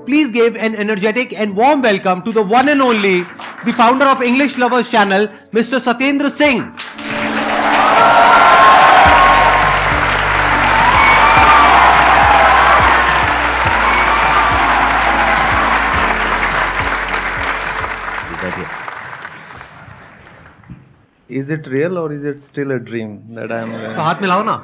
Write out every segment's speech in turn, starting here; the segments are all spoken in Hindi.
please give an energetic and warm welcome to the one and only, the founder of English Lovers channel, Mr. Satyendra Singh. Is it real or is it still a dream that I am? तो हाथ मिलाओ ना.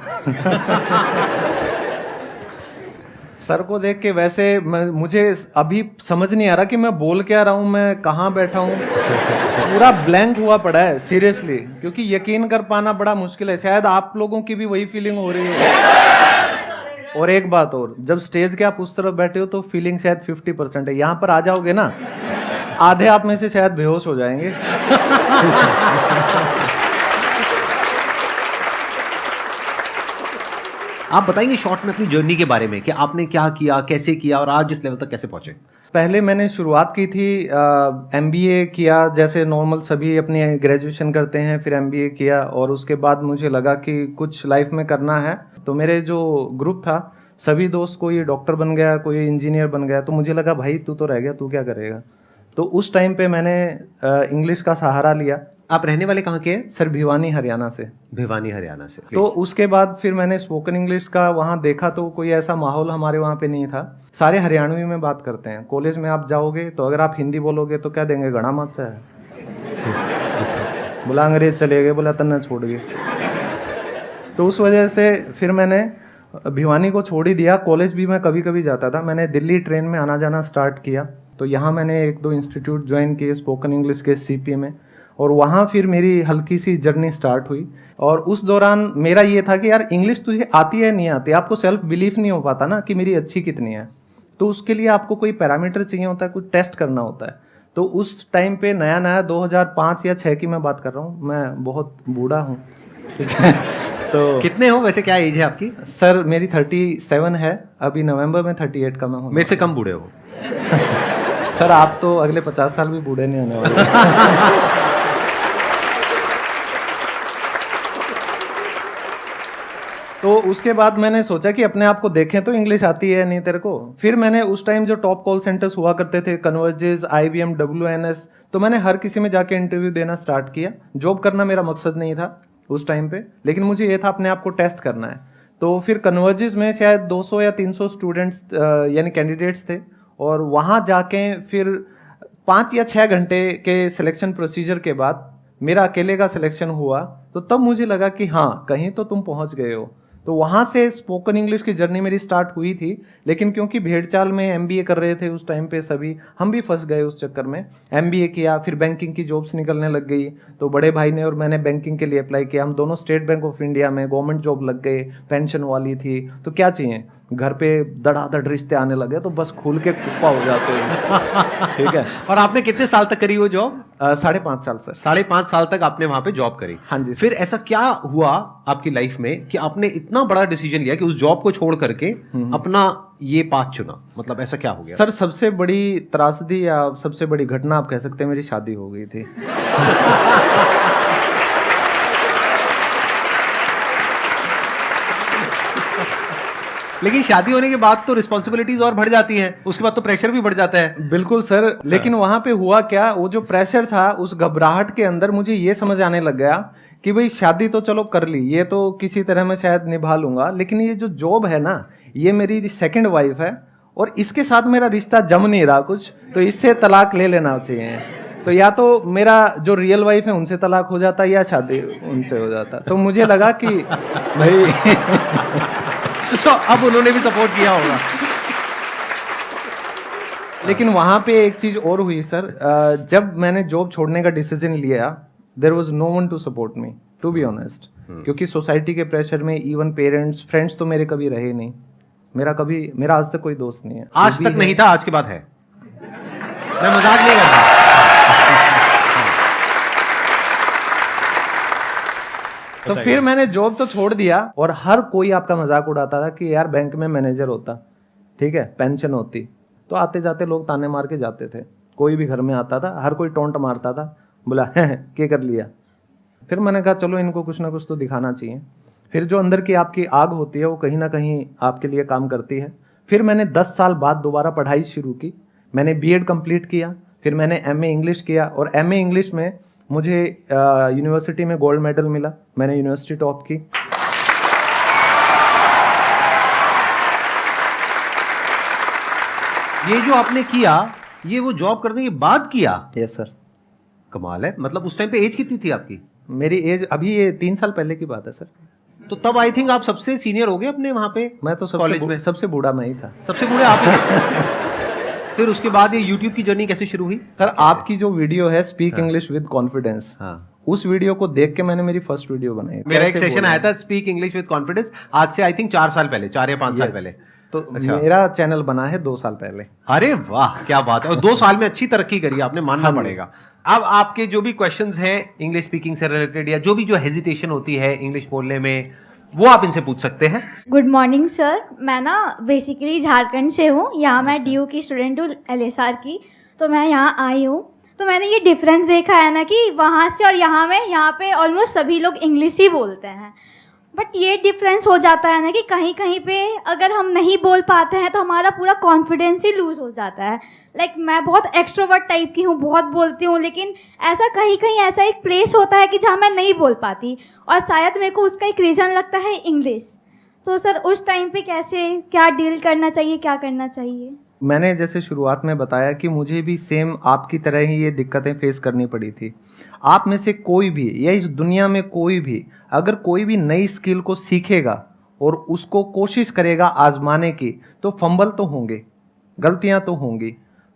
सर को देख के वैसे मुझे अभी समझ नहीं आ रहा कि मैं बोल क्या रहा हूँ, मैं कहाँ बैठा हूँ. पूरा ब्लैंक हुआ पड़ा है सीरियसली, क्योंकि यकीन कर पाना बड़ा मुश्किल है. शायद आप लोगों की भी वही फीलिंग हो रही है. और एक बात और, जब स्टेज के आप उस तरफ बैठे हो तो फीलिंग शायद 50% है. यहाँ पर आ जाओगे ना, आधे आप में से शायद बेहोश हो जाएंगे. आप बताएंगे शॉर्ट में अपनी जर्नी के बारे में कि आपने क्या किया, कैसे किया और आज इस लेवल तक कैसे पहुंचे? पहले मैंने शुरुआत की थी, एमबीए किया जैसे नॉर्मल सभी अपनी ग्रेजुएशन करते हैं, फिर एमबीए किया और उसके बाद मुझे लगा कि कुछ लाइफ में करना है. तो मेरे जो ग्रुप था सभी दोस्त, कोई डॉक्टर बन गया, कोई इंजीनियर बन गया, तो मुझे लगा भाई तू तो रह गया, तू क्या करेगा. तो उस टाइम पे मैंने इंग्लिश का सहारा लिया. आप रहने वाले कहाँ के हैं? सर भिवानी हरियाणा से. भिवानी हरियाणा से. तो उसके बाद फिर मैंने स्पोकन इंग्लिश का वहाँ देखा, तो कोई ऐसा माहौल हमारे वहाँ पे नहीं था. सारे हरियाणवी में बात करते हैं. कॉलेज में आप जाओगे तो अगर आप हिंदी बोलोगे तो क्या देंगे, गणा मत है. बोला अंग्रेज चले गए, बोला तन्ना छोड़ गए. तो उस वजह से फिर मैंने भिवानी को छोड़ ही दिया. कॉलेज भी मैं कभी कभी जाता था. मैंने दिल्ली ट्रेन में आना जाना स्टार्ट किया. तो यहाँ मैंने 1-2 इंस्टीट्यूट ज्वाइन किए स्पोकन इंग्लिश के सीपी में, और वहाँ फिर मेरी हल्की सी जर्नी स्टार्ट हुई. और उस दौरान मेरा ये था कि यार इंग्लिश तुझे आती है नहीं आती, आपको सेल्फ बिलीफ नहीं हो पाता ना कि मेरी अच्छी कितनी है. तो उसके लिए आपको कोई पैरामीटर चाहिए होता है, कुछ टेस्ट करना होता है. तो उस टाइम पे नया नया 2005 या 6 की मैं बात कर रहा हूँ, मैं बहुत बूढ़ा हूँ. तो कितने हो वैसे, क्या एज है आपकी? सर मेरी 37 है. अभी नवंबर में 38 का मैं हूँ. मेरे से कम बूढ़े हो. सर आप तो अगले 50 साल भी बूढ़े नहीं होने वाले. तो उसके बाद मैंने सोचा कि अपने आप को देखें तो इंग्लिश आती है नहीं तेरे को. फिर मैंने उस टाइम जो टॉप कॉल सेंटर्स हुआ करते थे, कन्वर्जेस, IBM, WNS, तो मैंने हर किसी में जाके इंटरव्यू देना स्टार्ट किया. जॉब करना मेरा मकसद नहीं था उस टाइम पे, लेकिन मुझे ये था अपने आप को टेस्ट करना है. तो फिर कन्वर्जेस में शायद 200 या 300 स्टूडेंट्स यानी कैंडिडेट्स थे, और वहाँ जाके फिर 5 या 6 घंटे के सिलेक्शन प्रोसीजर के बाद मेरा अकेले का सिलेक्शन हुआ. तो तब मुझे लगा कि हाँ कहीं तो तुम पहुँच गए हो. तो वहाँ से स्पोकन इंग्लिश की जर्नी मेरी स्टार्ट हुई थी. लेकिन क्योंकि भेड़चाल में एमबीए कर रहे थे उस टाइम पे सभी, हम भी फंस गए उस चक्कर में. एमबीए किया, फिर बैंकिंग की जॉब्स निकलने लग गई. तो बड़े भाई ने और मैंने बैंकिंग के लिए अप्लाई किया. हम दोनों स्टेट बैंक ऑफ इंडिया में गवर्नमेंट जॉब लग गए, पेंशन वाली थी. तो क्या चाहिए, घर पे धड़ाधड़ रिश्ते आने लगे तो बस खुल के कुप्पा हो जाते हैं. ठीक है. और आपने कितने साल तक करी वो जॉब? 5.5 साल सर. 5.5 साल तक आपने वहां पे जॉब करी? हाँ जी. फिर ऐसा क्या हुआ आपकी लाइफ में कि आपने इतना बड़ा डिसीजन लिया कि उस जॉब को छोड़ करके अपना ये पाथ चुना? मतलब ऐसा क्या हो गया? सर सबसे बड़ी त्रासदी या सबसे बड़ी घटना आप कह सकते हैं, मेरी शादी हो गई थी. लेकिन शादी होने के बाद तो रिस्पॉन्सिबिलिटीज और बढ़ जाती हैं, उसके बाद तो प्रेशर भी बढ़ जाता है. बिल्कुल सर. लेकिन वहां पे हुआ क्या, वो जो प्रेशर था उस घबराहट के अंदर मुझे ये समझ आने लग गया कि भाई शादी तो चलो कर ली, ये तो किसी तरह मैं शायद निभा लूंगा, लेकिन ये जो जॉब है ना, ये मेरी सेकंड वाइफ है और इसके साथ मेरा रिश्ता जम नहीं रहा कुछ, तो इससे तलाक ले लेना चाहिए. तो या तो मेरा जो रियल वाइफ है उनसे तलाक हो जाता या शादी उनसे हो जाता. तो मुझे लगा कि भाई तो अब उन्होंने भी सपोर्ट किया होगा. लेकिन वहां पे एक चीज और हुई सर. जब मैंने जॉब छोड़ने का डिसीजन लिया, there was no one to support me, to be honest. क्योंकि सोसाइटी के प्रेशर में इवन पेरेंट्स, फ्रेंड्स तो मेरे कभी रहे नहीं. मेरा आज तक कोई दोस्त नहीं है. आज तक नहीं था, आज के बाद है. मैं मजाक नहीं कर रहा. तो फिर मैंने जॉब तो छोड़ दिया, और हर कोई आपका मजाक उड़ाता था कि यार बैंक में मैनेजर होता, ठीक है, पेंशन होती. तो आते जाते लोग ताने मार के जाते थे. कोई भी घर में आता था, हर कोई टोंट मारता था, बोला क्या कर लिया. फिर मैंने कहा चलो इनको कुछ ना कुछ तो दिखाना चाहिए. फिर जो अंदर की आपकी आग होती है वो कहीं ना कहीं आपके लिए काम करती है. फिर मैंने 10 साल बाद दोबारा पढ़ाई शुरू की, मैंने बीएड कंप्लीट किया, फिर मैंने एमए इंग्लिश किया और एमए इंग्लिश में मुझे यूनिवर्सिटी में गोल्ड मेडल मिला, मैंने यूनिवर्सिटी टॉप की। ये जो आपने किया, ये वो जॉब करने के बाद किया? Yes sir. कमाल है। मतलब उस टाइम पे एज कितनी थी आपकी? मेरी एज अभी ये 3 साल पहले की बात है सर। तो तब आई थिंक आप सबसे सीनियर हो गए अपने वहां पे? मैं तो कॉलेज में सबसे बूढ़ा मैं ही था। सबसे बूढ़े आप ही थे। फिर उसके बाद ये यूट्यूब की जर्नी कैसे शुरू हुई? सर आपकी जो वीडियो है स्पीक इंग्लिश विद कॉन्फिडेंस, हाँ, उस वीडियो को देख के मैंने मेरी फर्स्ट वीडियो बनाई। मेरा एक कैसे सेशन बोलना आया था स्पीक इंग्लिश विद कॉन्फिडेंस, आज से आई थिंक 4 साल पहले, 4 या 5 साल Yes. पहले। तो अच्छा। मेरा चैनल बना है 2 साल पहले। अरे वाह, क्या बात है। और 2 साल में अच्छी तरक्की करी आपने, मानना हाँ जी। पड़ेगा। अब आपके जो भी क्वेश्चंस हैं इंग्लिश स्पीकिंग से रिलेटेड, या जो भी जो हेजिटेशन होती है इंग्लिश बोलने में, वो आप इनसे पूछ सकते हैं। गुड मॉर्निंग सर, मैं ना बेसिकली झारखंड से हूँ। यहाँ मैं डीयू की स्टूडेंट हूँ, एलएसआर की। तो मैं यहाँ आई हूँ, तो मैंने ये डिफरेंस देखा है ना कि वहाँ से और यहाँ में, यहाँ पे ऑलमोस्ट सभी लोग इंग्लिश ही बोलते हैं। बट ये डिफरेंस हो जाता है ना कि कहीं कहीं पे अगर हम नहीं बोल पाते हैं तो हमारा पूरा कॉन्फिडेंस ही लूज़ हो जाता है। लाइक मैं बहुत एक्सट्रोवर्ट टाइप की हूँ, बहुत बोलती हूँ, लेकिन ऐसा कहीं कहीं ऐसा एक प्लेस होता है कि जहाँ मैं नहीं बोल पाती, और शायद मेरे को उसका एक रीज़न लगता है इंग्लिश। तो सर उस टाइम पे कैसे, क्या डील करना चाहिए, क्या करना चाहिए? मैंने जैसे शुरुआत में बताया कि मुझे भी सेम आपकी तरह ही ये दिक्कतें फेस करनी पड़ी थी। आप में से कोई भी या इस दुनिया में कोई भी अगर कोई भी नई स्किल को सीखेगा और उसको कोशिश करेगा आजमाने की, तो फंबल तो होंगे, गलतियां तो होंगी।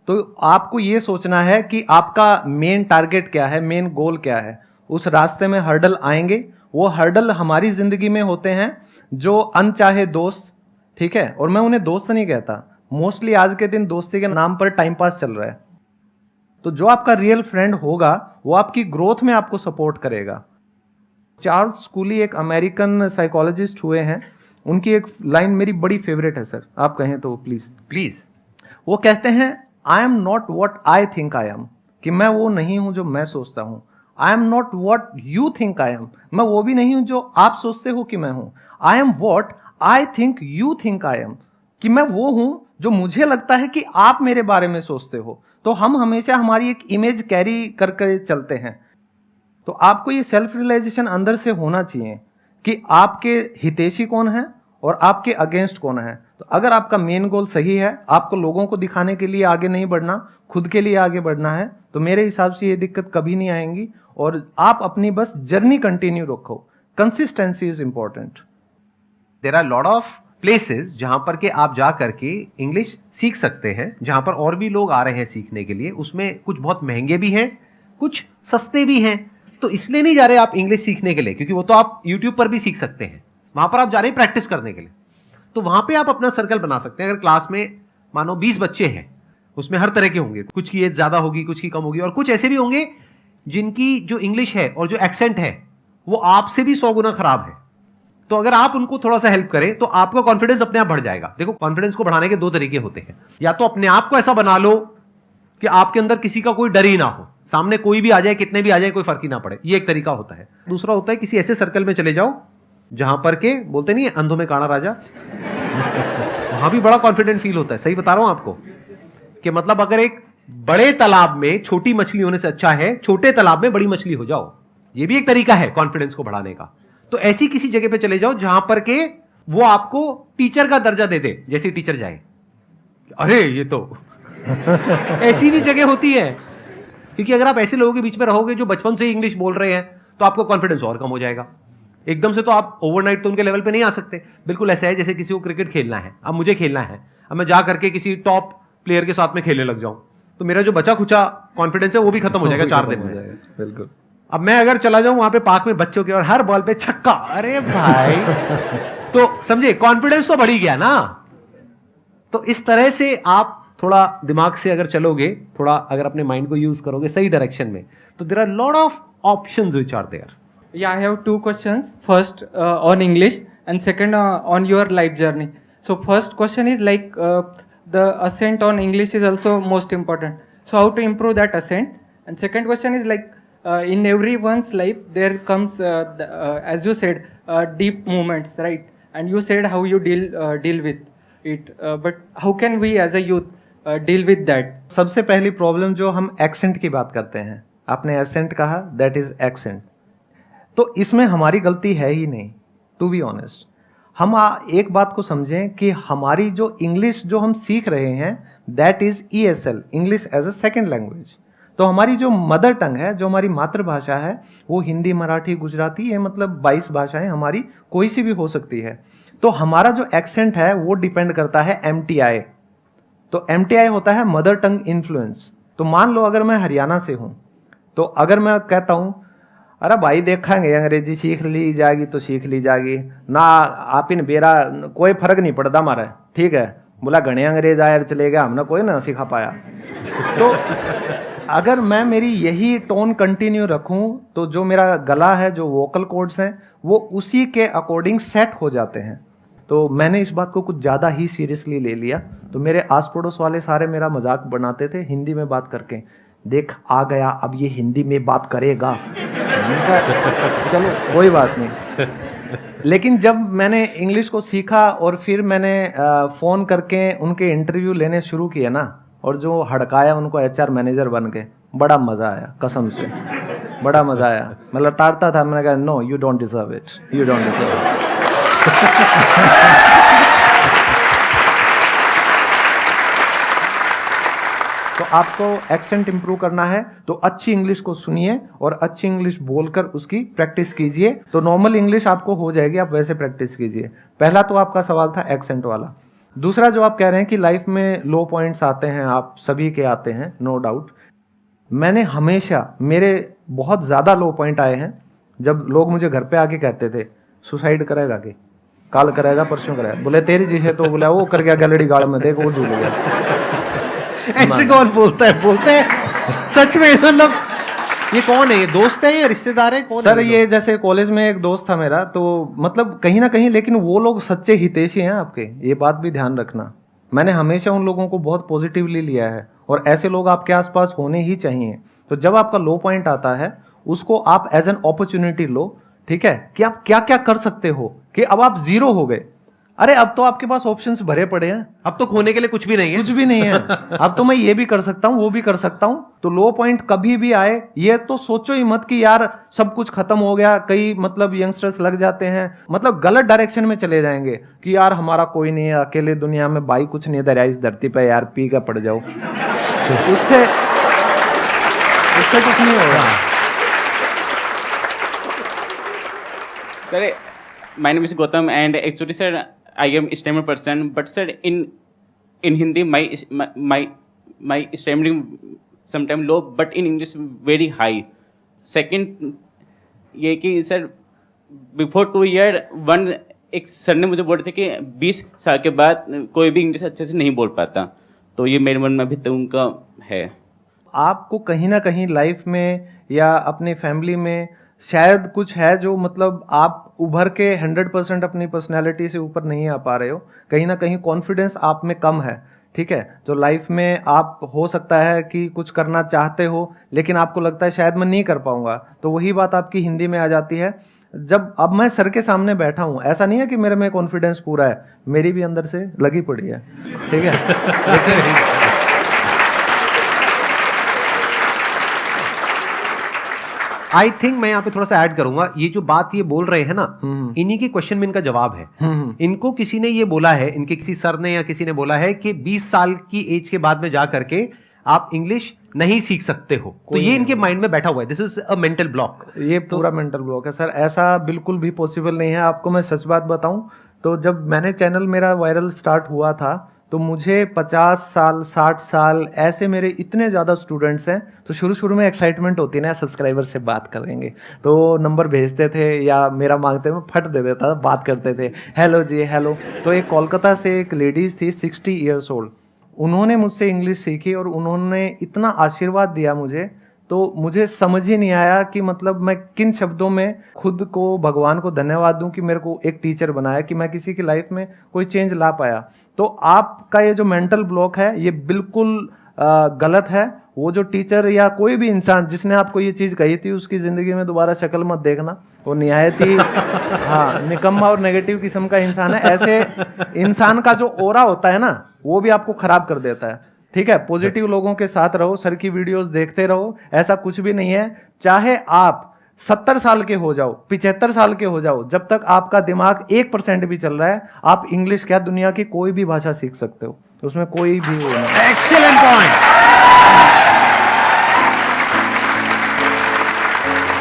तो आपको ये सोचना है कि आपका मेन टारगेट क्या है, मेन गोल क्या है। उस रास्ते में हर्डल आएंगे, वो हर्डल हमारी ज़िंदगी में होते हैं जो अनचाहे दोस्त, ठीक है, और मैं उन्हें दोस्त नहीं कहता, मोस्टली आज के दिन दोस्ती के नाम पर टाइम पास चल रहा है। तो जो आपका रियल फ्रेंड होगा वो आपकी ग्रोथ में आपको सपोर्ट करेगा। चार्ल्स स्कूली एक अमेरिकन साइकोलॉजिस्ट हुए हैं, उनकी एक लाइन मेरी बड़ी फेवरेट है सर, आप कहें तो प्लीज। प्लीज। वो कहते हैं, I am not what I think I am, कि मैं वो नहीं हूं जो मैं सोचता हूं। I am not what you think I am, मैं वो भी नहीं हूं जो आप सोचते हो कि मैं हूं। I am what I think you think I am, कि मैं वो हूं जो मुझे लगता है कि आप मेरे बारे में सोचते हो। तो हम हमेशा हमारी एक इमेज कैरी करके चलते हैं। तो आपको ये सेल्फ रियलाइजेशन अंदर से होना चाहिए कि आपके हितैषी कौन है और आपके अगेंस्ट कौन है। तो अगर आपका मेन गोल सही है, आपको लोगों को दिखाने के लिए आगे नहीं बढ़ना, खुद के लिए आगे बढ़ना है, तो मेरे हिसाब से ये दिक्कत कभी नहीं आएंगी। और आप अपनी बस जर्नी कंटिन्यू रखो, consistency is important. There are lot of places जहां पर के आप जा करके इंग्लिश सीख सकते हैं, जहां पर और भी लोग आ रहे हैं सीखने के लिए। उसमें कुछ बहुत महंगे भी हैं, कुछ सस्ते भी हैं। तो इसलिए नहीं जा रहे आप इंग्लिश सीखने के लिए, क्योंकि वो तो आप यूट्यूब पर भी सीख सकते हैं, वहां पर आप जा रहे हैं प्रैक्टिस करने के लिए। तो वहां पे आप अपना सर्कल बना सकते हैं। अगर क्लास में मानो 20 बच्चे हैं, उसमें हर तरह के होंगे, कुछ की एज ज्यादा होगी, कुछ की कम होगी, और कुछ ऐसे भी होंगे जिनकी जो इंग्लिश है और जो एक्सेंट है वो आपसे भी 100 गुना खराब है। तो अगर आप उनको थोड़ा सा हेल्प करें तो आपका कॉन्फिडेंस अपने आप बढ़ जाएगा। देखो, कॉन्फिडेंस को बढ़ाने के 2 तरीके होते हैं। या तो अपने आप को ऐसा बना लो कि आपके अंदर किसी का कोई डर ही ना हो, सामने कोई भी आ जाए, कितने भी आ जाए, कोई फर्क ही ना पड़े, ये एक तरीका होता है। दूसरा होता है किसी ऐसे सर्कल में चले जाओ जहां पर के बोलते नहीं है अंधों में काना राजा, वहां भी बड़ा कॉन्फिडेंट फील होता है। सही बता रहा हूं आपको कि मतलब अगर एक बड़े तालाब में छोटी मछली होने से अच्छा है छोटे तालाब में बड़ी मछली हो जाओ। ये भी एक तरीका है कॉन्फिडेंस को बढ़ाने का। तो ऐसी किसी जगह पे चले जाओ जहां पर के वो आपको टीचर का दर्जा दे दे, जैसे टीचर जाए, अरे ये तो ऐसी भी जगह होती है। क्योंकि अगर आप ऐसे लोगों के बीच में रहोगे जो बचपन से इंग्लिश बोल रहे हैं, तो आपका कॉन्फिडेंस और कम हो जाएगा। एकदम से तो आप ओवरनाइट तो उनके लेवल पे नहीं आ सकते। बिल्कुल ऐसा है जैसे किसी को क्रिकेट खेलना है, अब मुझे खेलना है, अब मैं जा करके किसी टॉप प्लेयर के साथ में खेलने लग जाऊं, तो मेरा जो बचा खुचा कॉन्फिडेंस है वो भी खत्म हो जाएगा 4 दिन में। बिल्कुल। अब मैं अगर चला जाऊं वहां पे पार्क में बच्चों के और हर बॉल पे छक्का, अरे भाई तो समझे कॉन्फिडेंस तो बढ़ ही गया ना। तो इस तरह से आप थोड़ा दिमाग से अगर चलोगे, थोड़ा अगर अपने माइंड को यूज करोगे सही डायरेक्शन में, तो there are lot of options which are there. Yeah, I have 2 questions. First on English and second on your life journey. So first question is like the accent on English is also most important. So how to improve that accent? And second question is like in everyone's life there comes as you said deep moments, right? And you said how you deal with. it. But how can we as a youth deal with that? सबसे पहली प्रॉब्लम जो हम एक्सेंट की बात करते हैं, आपने एसेंट कहा, दैट इज एक्सेंट। तो इसमें हमारी गलती है ही नहीं, टू बी ऑनेस्ट। हम एक बात को समझें कि हमारी जो इंग्लिश जो हम सीख रहे हैं that is ESL, English as a second language. तो हमारी जो मदर टंग है, जो हमारी मातृभाषा है, वो हिंदी, मराठी, गुजराती, ये मतलब 22 भाषाएं हमारी कोई सी भी हो सकती है। तो हमारा जो एक्सेंट है वो डिपेंड करता है MTI। तो MTI होता है मदर टंग इन्फ्लुएंस। तो मान लो अगर मैं हरियाणा से हूँ, तो अगर मैं कहता हूँ अरे भाई देखेंगे अंग्रेजी सीख ली जाएगी तो सीख ली जाएगी ना, आप इन बेरा कोई फर्क नहीं पड़ता हमारा, ठीक है, बोला घने अंग्रेज आयर चले गया, हमने कोई ना सिखा पाया। तो अगर मैं मेरी यही टोन कंटिन्यू रखूं तो जो मेरा गला है, जो वोकल कॉर्ड्स हैं, वो उसी के अकॉर्डिंग सेट हो जाते हैं। तो मैंने इस बात को कुछ ज़्यादा ही सीरियसली ले लिया। तो मेरे आस पड़ोस वाले सारे मेरा मजाक बनाते थे हिंदी में बात करके, देख आ गया अब ये हिंदी में बात करेगा। मैंने कहा, चलो कोई बात नहीं। लेकिन जब मैंने इंग्लिश को सीखा और फिर मैंने फ़ोन करके उनके इंटरव्यू लेने शुरू किए ना, और जो हड़काया उनको HR मैनेजर बन के, बड़ा मज़ा आया, कसम से बड़ा मज़ा आया। मैं लताड़ता था, मैंने कहा no you don't deserve it, you don't deserve it. तो आपको एक्सेंट इंप्रूव करना है तो अच्छी इंग्लिश को सुनिए और अच्छी इंग्लिश बोलकर उसकी प्रैक्टिस कीजिए, तो नॉर्मल इंग्लिश आपको हो जाएगी, आप वैसे प्रैक्टिस कीजिए। पहला तो आपका सवाल था एक्सेंट वाला। दूसरा जो आप कह रहे हैं कि लाइफ में लो पॉइंट्स आते हैं, आप सभी के आते हैं, नो डाउट। मैंने हमेशा, मेरे बहुत ज़्यादा लो पॉइंट आए हैं जब लोग मुझे घर पे आके कहते थे सुसाइड करेगा कि काल करेगा, परसों करेगा। बोले तेरी जी है, तो बोला वो कर गया गैलरी गाड़ में, देख वो झूल गया। ऐसे कौन बोलता है? बोलते हैं सच में? मतलब ये कौन है? ये दोस्त है या रिश्तेदार है? कौन सर है? ये जैसे कॉलेज में एक दोस्त था मेरा, तो मतलब कहीं ना कहीं, लेकिन वो लोग सच्चे हितैषी हैं आपके, ये बात भी ध्यान रखना। मैंने हमेशा उन लोगों को बहुत पॉजिटिवली लिया है और ऐसे लोग आपके आसपास होने ही चाहिए। तो जब आपका लो पॉइंट आता है उसको आप एज एन अपॉर्चुनिटी लो, ठीक है, कि आप क्या क्या कर सकते हो, कि अब आप जीरो हो गए, अरे अब तो आपके पास ऑप्शंस भरे पड़े हैं, अब तो खोने के लिए कुछ भी नहीं है, कुछ भी नहीं है। अब तो मैं ये भी कर सकता हूँ, वो भी कर सकता हूँ। तो लो पॉइंट कभी भी आए ये तो सोचो ही मत कि यार सब कुछ खत्म हो गया। कई मतलब यंगस्टर्स लग जाते हैं, मतलब गलत डायरेक्शन में चले जाएंगे कि यार हमारा कोई नहीं है, अकेले दुनिया में भाई कुछ नहीं है इस धरती पे, यार पी का पड़ जाओ। उससे कुछ नहीं होगा। Sir, my name is Gautam, and actually, sir, I am a stammering person. But sir, in Hindi, my stammering sometimes low, but in English very high. Second, ये कि sir, before 2 year, एक सर ने मुझे बोला था कि 20 साल के बाद कोई भी इंग्लिश अच्छे से नहीं बोल पाता। तो ये मेरे मन में अभी तक उनका है। आपको कहीं ना कहीं लाइफ में या अपनी फैमिली में शायद कुछ है जो मतलब आप उभर के 100% अपनी पर्सनैलिटी से ऊपर नहीं आ पा रहे हो, कहीं ना कहीं कॉन्फिडेंस आप में कम है, ठीक है। तो लाइफ में आप हो सकता है कि कुछ करना चाहते हो लेकिन आपको लगता है शायद मैं नहीं कर पाऊंगा, तो वही बात आपकी हिंदी में आ जाती है। जब अब मैं सर के सामने बैठा हूँ, ऐसा नहीं है कि मेरे में कॉन्फिडेंस पूरा है, मेरी भी अंदर से लगी पड़ी है, ठीक है। लेकिन आई थिंक मैं यहाँ पे थोड़ा सा ऐड करूंगा, ये जो बात ये बोल रहे हैं ना, इन्हीं के क्वेश्चन में इनका जवाब है। इनको किसी ने ये बोला है, इनके किसी सर ने या किसी ने बोला है कि 20 साल की एज के बाद में जा करके आप इंग्लिश नहीं सीख सकते हो, तो ये इनके माइंड में बैठा हुआ है। This is a mental block. ये पूरा मेंटल ब्लॉक है सर, ऐसा बिल्कुल भी पॉसिबल नहीं है। आपको मैं सच बात बताऊं तो जब मैंने चैनल मेरा वायरल स्टार्ट हुआ था तो मुझे 50 साल 60 साल ऐसे मेरे इतने ज़्यादा स्टूडेंट्स हैं, तो शुरू में एक्साइटमेंट होती है ना, सब्सक्राइबर से बात करेंगे, तो नंबर भेजते थे या मेरा मांगते मैं फट दे देता था, बात करते थे, हेलो जी हेलो। तो एक कोलकाता से एक लेडीज़ थी 60 ईयर्स ओल्ड, उन्होंने मुझसे इंग्लिश सीखी और उन्होंने इतना आशीर्वाद दिया मुझे, तो मुझे समझ ही नहीं आया कि मतलब मैं किन शब्दों में खुद को भगवान को धन्यवाद दूं कि मेरे को एक टीचर बनाया, कि मैं किसी की लाइफ में कोई चेंज ला पाया। तो आपका ये जो मेंटल ब्लॉक है ये बिल्कुल गलत है। वो जो टीचर या कोई भी इंसान जिसने आपको ये चीज़ कही थी उसकी ज़िंदगी में दोबारा शक्ल मत देखना वो निहायत ही हाँ निकम्मा और नेगेटिव किस्म का इंसान है। ऐसे इंसान का जो ओरा होता है ना वो भी आपको खराब कर देता है। ठीक है, पॉजिटिव लोगों के साथ रहो, सर की वीडियोस देखते रहो, ऐसा कुछ भी नहीं है। चाहे आप 70 साल के हो जाओ, 75 साल के हो जाओ, जब तक आपका दिमाग 1% भी चल रहा है, आप इंग्लिश क्या दुनिया की कोई भी भाषा सीख सकते हो, उसमें कोई भी वो नहीं। Excellent point.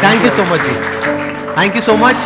Thank you so much जी, थैंक यू सो मच।